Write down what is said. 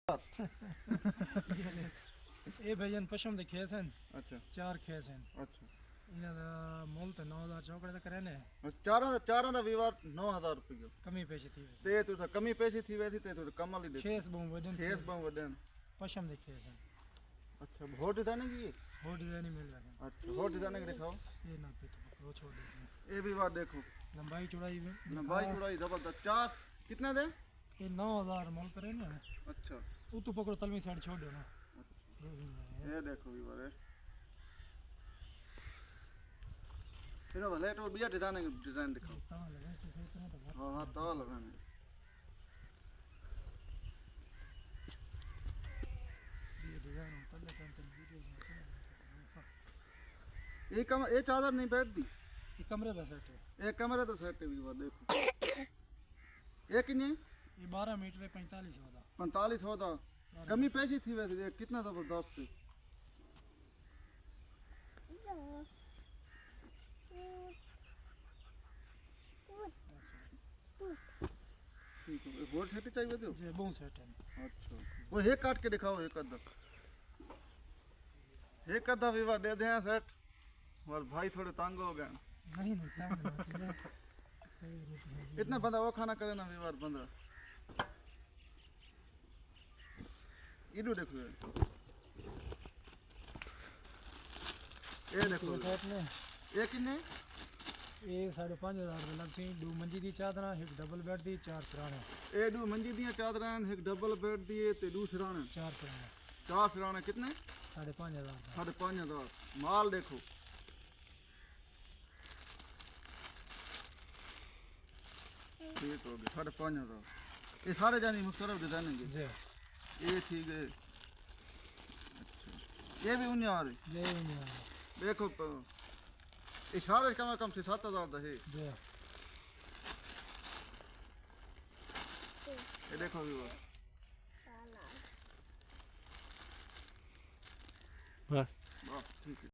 ये भजन पशम दे खेस हैं। अच्छा 4 खेस हैं। अच्छा इन्हां दा मोल तो 9000 चौकड़े तक रहने। चारां दा विवाद 9000 रुपये कमी पेशी थी वैसे। ते तुसा कमी पेशी थी वैसी ते तुसा कमल ही दे खेस बहु वडन खेस बहु वडन पशम दे खेस हैं। अच्छा होट डिजाइन की वो डिजाइन मिल रहा है। अच्छा होट डिजाइन के दिखाओ ये ना पे तो वो छोड़ देते हैं। ये विवाद देखो लंबाई चौड़ाई में लंबाई चौड़ाई जबरदस्त चार कितने दे ये 9000 मोल करे ना। अच्छा वो तो पकड़ो तलवी साइड छोड़ दो ना। ये देखो विवाद है फिर भले तो बिया डिजाइन दिखाओ ताल है वैसे सही तरह तो हाँ हाँ ताल लगाने ये डिजाइन होता है लेकिन वीडियो ये चादर नहीं बैठती ये कमरे का सेट है। ये कमरे तो सेट है विवाद देखो ये कितने ये 12 मीटर है 45 होता 45 होता कमी पैसी थी वैसे ये कितना जबरदस्त है ठीक है एक और सेट चाहिए तो जे बहुत सेट है। अच्छा वो एक काट के दिखाओ एक अद्धा विवाह दे दें सेट और भाई थोड़े तंग हो गए नहीं नहीं तंग नहीं इतना बंदा वो खाना करे ना विवाह बंदा इधर देखो ये देखो सेट ने ये कितने ये 5500 लगती 2 मंजी दी चादर एक डबल बेड दी 4 सराणे ये दो मंजी दियां चादरां एक डबल बेड दिए ते दो सिराने 4 सराणे 4 सिराने कितने 5500 5,500 माल देखो ठीक हो गया 5,500 ये सारे जानी मुख्तलिफ डिजाइन हैं जी ये ठीक है अच्छा ये भी उन्हें आ रही ये नहीं है देखो ये सारे कम से कम 7,000 का है जी ये देखो भी वो बस वाह ठीक है